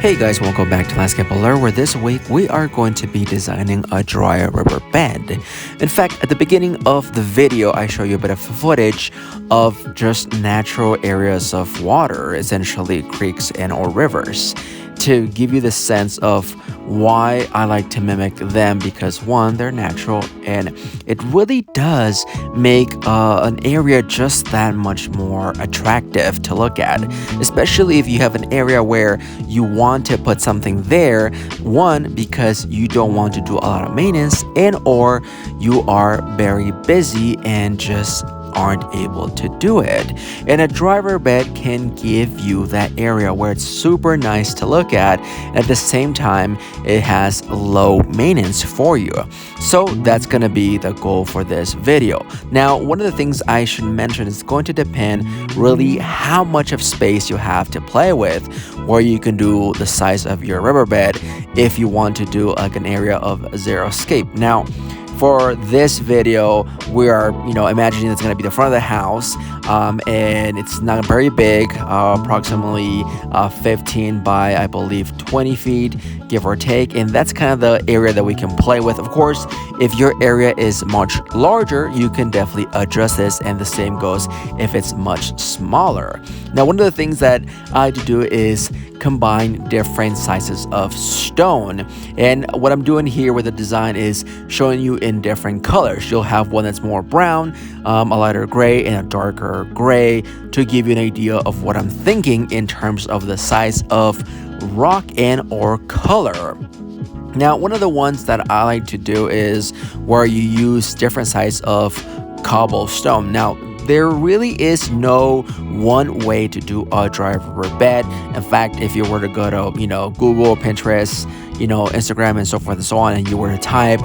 Hey guys, welcome back to Landscape Alert, where this week we are going to be designing a dry riverbed. In fact, at the beginning of the video, I show you a bit of footage of just natural areas of water, essentially creeks and or rivers, to give you the sense of why I like to mimic them, because one, they're natural, and it really does make an area just that much more attractive to look at, especially if you have an area where you want to put something there. One, because you don't want to do a lot of maintenance, and or you are very busy and just aren't able to do it. And a dry riverbed can give you that area where it's super nice to look at, and at the same time it has low maintenance for you. So that's gonna be the goal for this video. Now, one of the things I should mention is going to depend really how much of space you have to play with, where you can do the size of your riverbed if you want to do like an area of xeriscape. Now, for this video, we are, imagining it's going to be the front of the house, and it's not very big, approximately 15 by, I believe, 20 feet, give or take, and that's kind of the area that we can play with. Of course, if your area is much larger, you can definitely adjust this, and the same goes if it's much smaller. Now, one of the things that I like to do is combine different sizes of stone, and what I'm doing here with the design is showing you in different colors. You'll have one that's more brown, a lighter gray, and a darker gray, to give you an idea of what I'm thinking in terms of the size of rock and or color. Now, one of the ones that I like to do is where you use different size of cobblestone. Now, there really is no one way to do a dry riverbed. In fact, if you were to go to, Google, Pinterest, Instagram, and so forth and so on, and you were to type,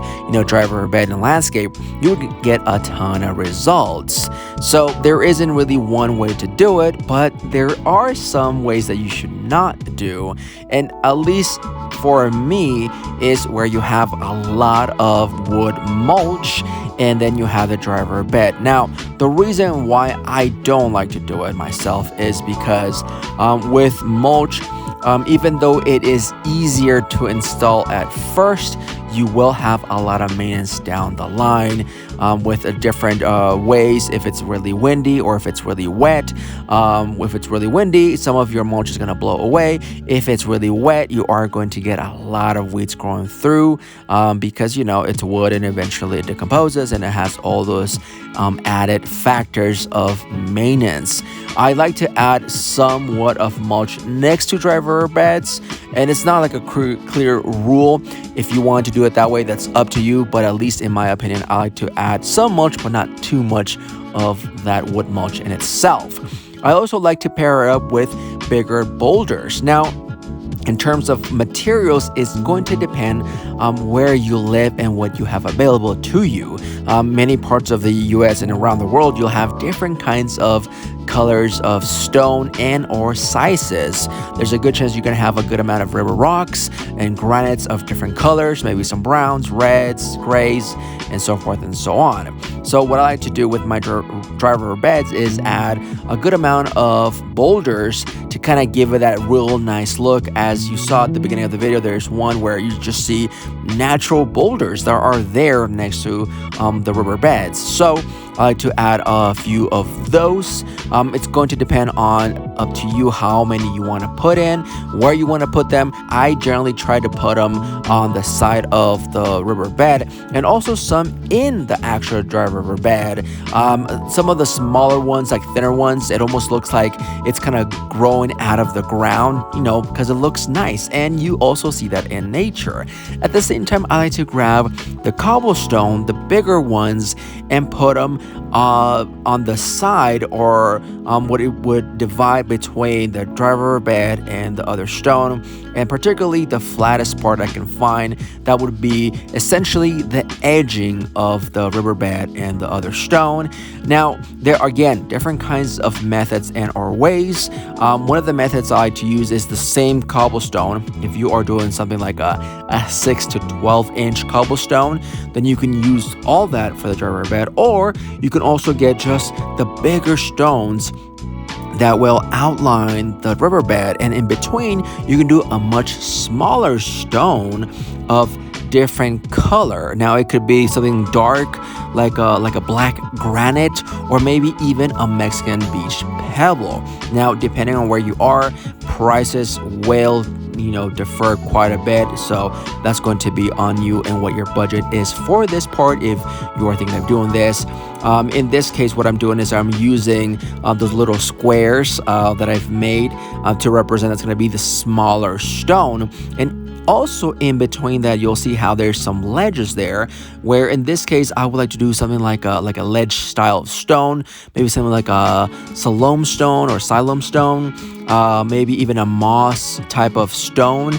dry riverbed and landscape, you would get a ton of results. So there isn't really one way to do it, but there are some ways that you should not do. And at least for me, is where you have a lot of wood mulch, and then you have the dry riverbed. Now, the reason why I don't like to do it myself is because with mulch, even though it is easier to install at first, you will have a lot of maintenance down the line with different ways. If it's really windy or if it's really wet. If it's really windy, some of your mulch is going to blow away. If it's really wet, you are going to get a lot of weeds growing through because it's wood, and eventually it decomposes, and it has all those added factors of maintenance. I like to add somewhat of mulch next to dry riverbeds, and it's not like a clear rule. If you want to do it that way, that's up to you, but at least in my opinion, I like to add some mulch, but not too much of that wood mulch in itself. I also like to pair it up with bigger boulders. Now, in terms of materials, it's going to depend on where you live and what you have available to you. Many parts of the US and around the world, you'll have different kinds of colors of stone and or sizes. There's a good chance you're going to have a good amount of river rocks and granites of different colors, maybe some browns, reds, grays, and so forth and so on. So what I like to do with my dry riverbeds is add a good amount of boulders to kind of give it that real nice look. As you saw at the beginning of the video, there's one where you just see natural boulders that are there next to the riverbeds. So I like to add a few of those. It's going to depend on up to you how many you want to put in, where you want to put them. I generally try to put them on the side of the riverbed, and also some in the actual dry riverbed. Some of the smaller ones, like thinner ones, it almost looks like it's kind of growing out of the ground, because it looks nice, and you also see that in nature. At the same time, I like to grab the cobblestone, the bigger ones, and put them on the side, or what it would divide between the dry riverbed and the other stone, and particularly the flattest part I can find. That would be essentially the edging of the riverbed and the other stone. Now, there are again different kinds of methods and or ways. One of the methods I like to use is the same cobblestone. If you are doing something like a 6 to 12 inch cobblestone, then you can use all that for the dry riverbed, or you can also get just the bigger stones that will outline the riverbed, and in between you can do a much smaller stone of different color. Now it could be something dark like a black granite, or maybe even a Mexican beach pebble. Now, depending on where you are, prices will defer quite a bit, so that's going to be on you and what your budget is for this part if you are thinking of doing this. In this case, what I'm doing is I'm using those little squares that I've made to represent that's going to be the smaller stone. And also in between that, you'll see how there's some ledges there, where in this case I would like to do something like a ledge style of stone, maybe something like a Siloam stone or Siloam stone, maybe even a moss type of stone,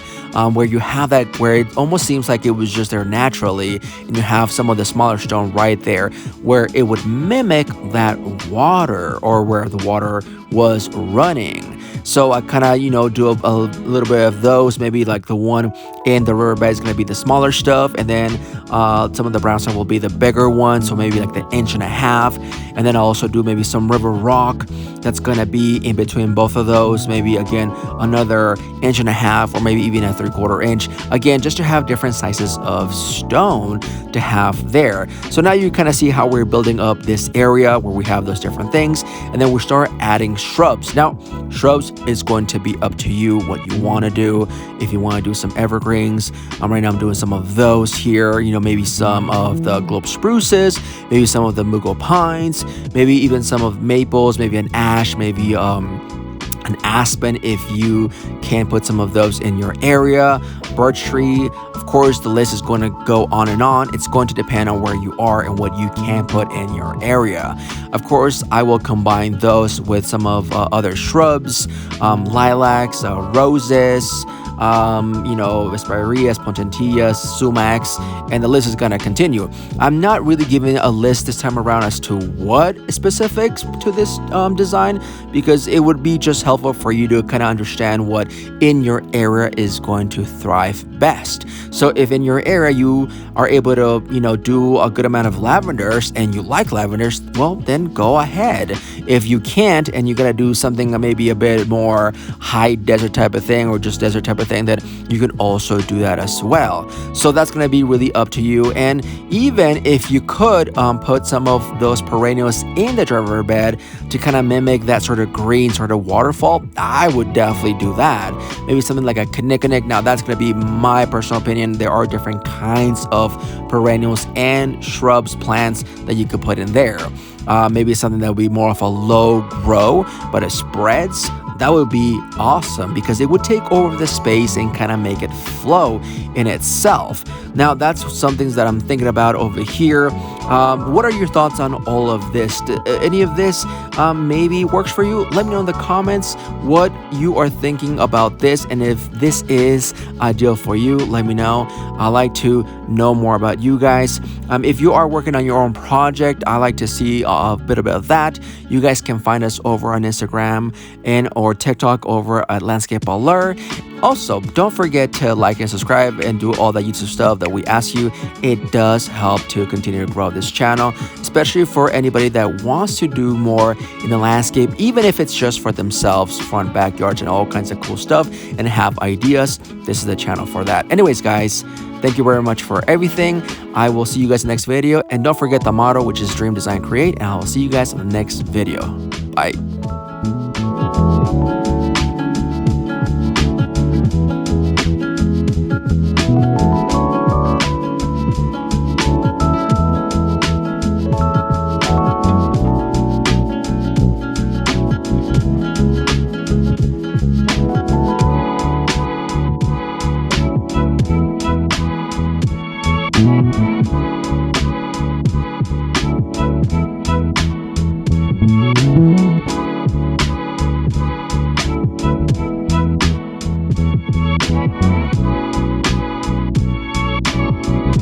where you have that, where it almost seems like it was just there naturally, and you have some of the smaller stone right there where it would mimic that water, or where the water was running. So I kind of, do a little bit of those. Maybe like the one in the riverbed is going to be the smaller stuff, and then some of the brown stuff will be the bigger one. So maybe like the 1.5 inches. And then I'll also do maybe some river rock that's going to be in between both of those. Maybe again, another 1.5 inches, or maybe even a 3/4 inch. Again, just to have different sizes of stone to have there. So now you kind of see how we're building up this area where we have those different things. And then we start adding shrubs. Now, shrubs is going to be up to you what you want to do. If you want to do some evergreens, right now I'm doing some of those here, maybe some of the globe spruces, maybe some of the mugo pines, maybe even some of maples, maybe an ash, maybe an aspen if you can put some of those in your area, birch tree. Of course, the list is going to go on and on. It's going to depend on where you are and what you can put in your area. Of course, I will combine those with some of other shrubs, lilacs, roses, Vesperias, Potentillas, sumacs, and the list is going to continue. I'm not really giving a list this time around as to what specifics to this design, because it would be just helpful for you to kind of understand what in your area is going to thrive best. So if in your area you are able to, do a good amount of lavenders and you like lavenders, well, then go ahead. If you can't and you're going to do something maybe a bit more high desert type of thing, or just desert type of thing, that you can also do that as well. So that's going to be really up to you. And even if you could put some of those perennials in the dry riverbed to kind of mimic that sort of green sort of waterfall, I would definitely do that. Maybe something like a kinnikinnick. Now that's going to be my personal opinion. There are different kinds of perennials and shrubs, plants that you could put in there. Maybe something that would be more of a low grow, but it spreads. That would be awesome, because it would take over the space and kind of make it flow in itself. Now, that's some things that I'm thinking about over here. What are your thoughts on all of this? Any of this maybe works for you? Let me know in the comments what you are thinking about this, and if this is ideal for you, let me know. I like to know more about you guys. If you are working on your own project, I like to see a bit about that. You guys can find us over on Instagram and or TikTok over at Landscape Allure. Also, don't forget to like and subscribe and do all that YouTube stuff that we ask you. It does help to continue to grow this channel, especially for anybody that wants to do more in the landscape, even if it's just for themselves, front backyards and all kinds of cool stuff, and have ideas. This is the channel for that. Anyways, guys, Thank you very much for everything. I will see you guys in the next video. And don't forget the motto, which is dream, design, create. And I will see you guys in the next video. Bye.